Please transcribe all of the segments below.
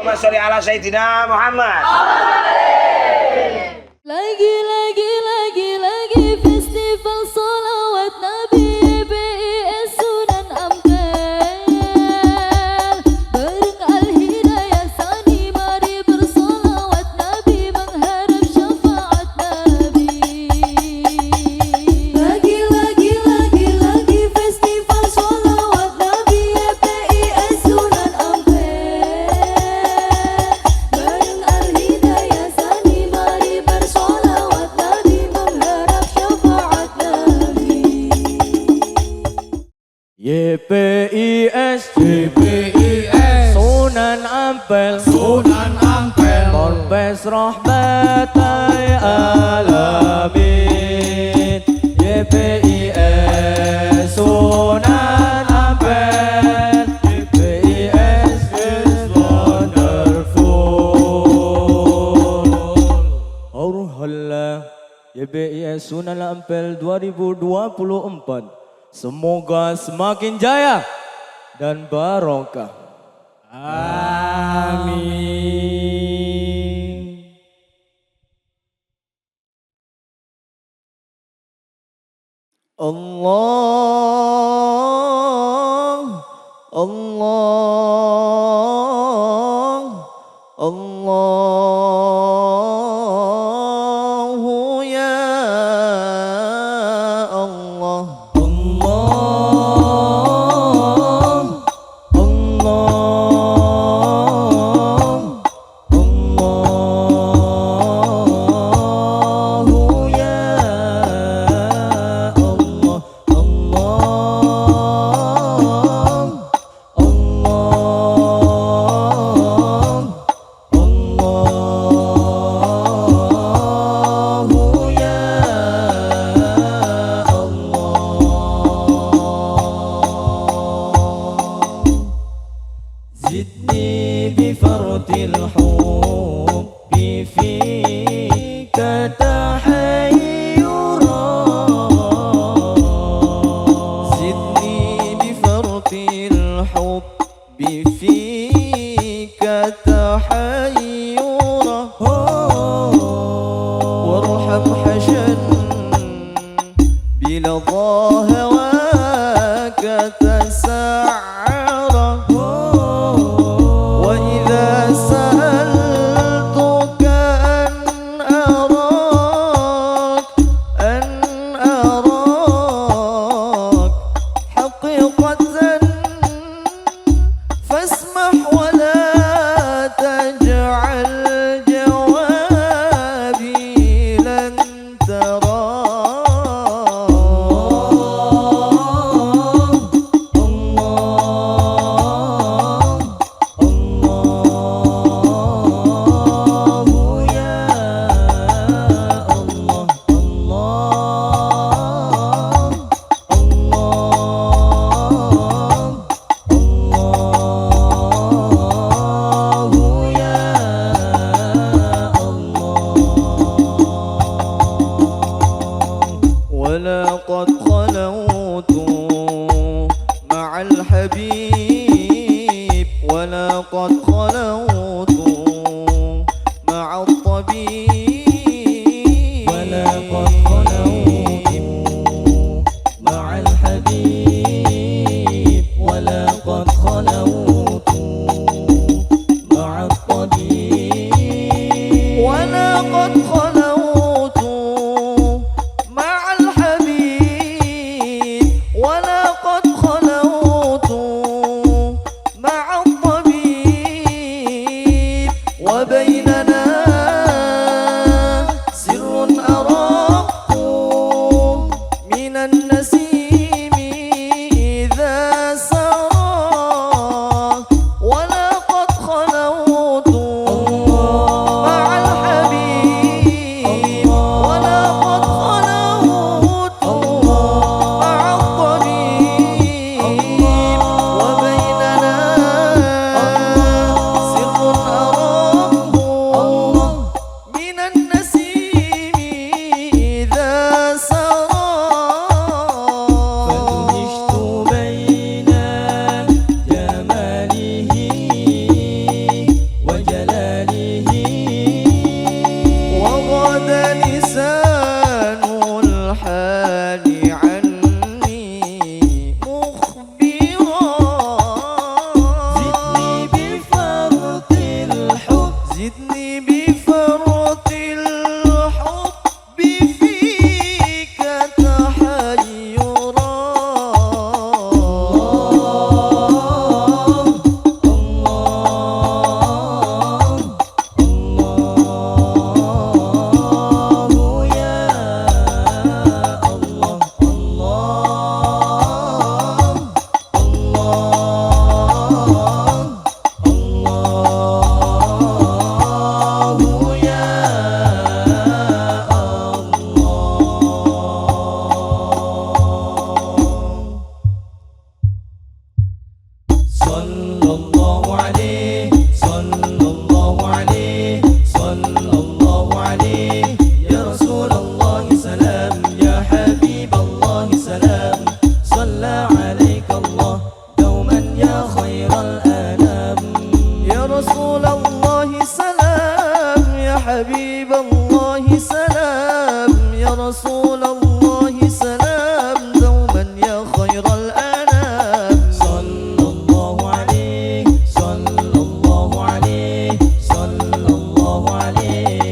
Allahumma sholli ala Sayyidina Muhammad. Lagi festival sholawat Nabi BIS Sunan Ampel. Bareng Al-Hidayah Sani mari bersolawat Nabi mengharap syafaat Nabi. Lagi festival sholawat Nabi BIS Sunan Ampel. Bareng Al-Hidayah Sani mari bersolawat Nabi mengharap syafaat Nabi. YPIS Sunan Ampel Ponpes Rahmatai Alamin. YPIS Sunan Ampel, YPIS is wonderful. Auruhallah YPIS Sunan Ampel 2024 semoga semakin jaya dan barokah. Amin. Allah, Allah, Allahu ya Allah. زدني بفرط الحب فيك تحيرا. زدني بفرط الحب فيك تحيرا. وارحم حشا بلظى هواك تسعرا. وإذا سألتك أن أراك حقيقة فاسمح ولا تجعل رسول الله سلام، يا حبيب الله سلام، يا رسول الله سلام، دوما يا خير الأنام. صلى الله عليه، صلى الله عليه، صلى الله عليه.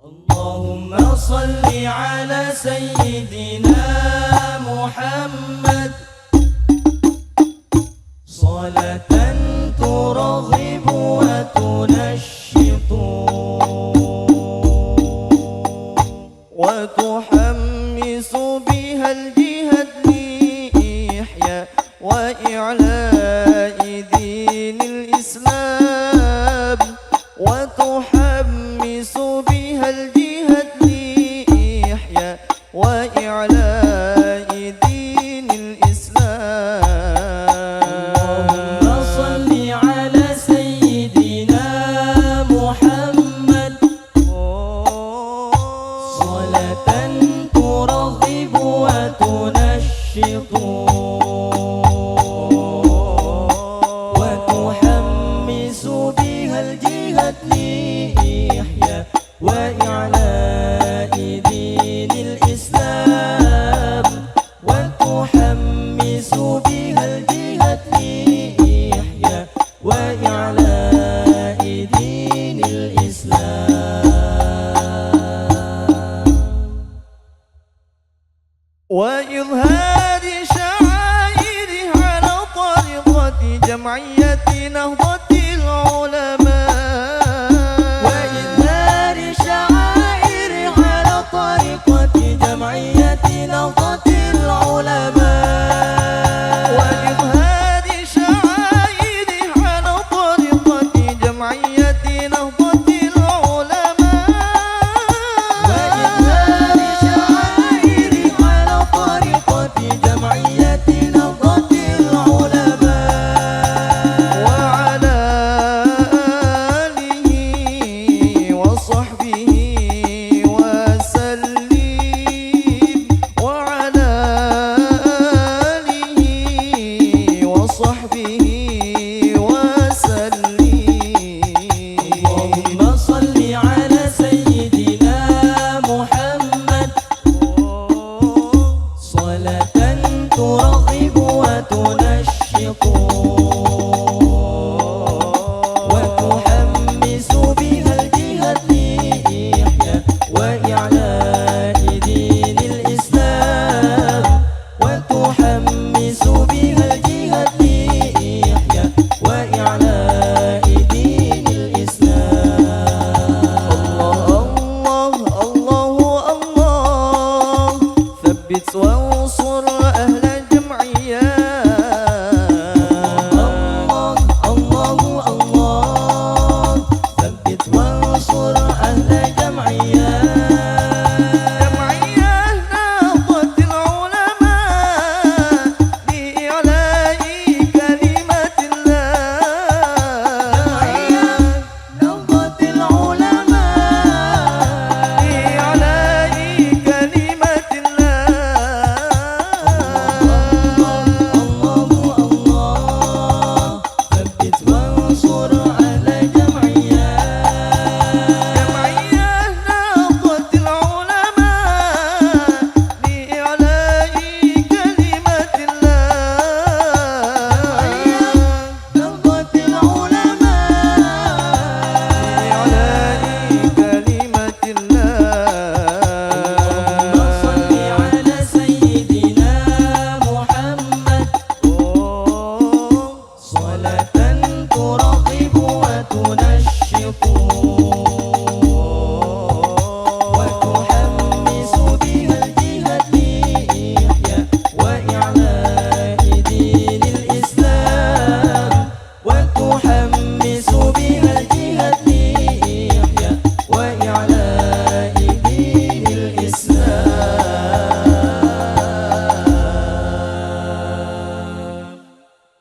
اللهم صل على سيدنا محمد صلاة ترغب وتنشط وتحمس بها الجهاد لإحياء وإعلاء دين الإسلام، وتحمس بها الجهاد لإحياء وإعلاء دين الإسلام. اللهم صل على سيدنا محمد صلاة ترغب وتنشط وتحمس بها الجهاد لإحياء وإعلاء دين الإسلام، وتحمس بها الجهاد لإحياء وإعلاء دين الإسلام، وإظهار شعائره على طريقة جمعية نهضة العلماء.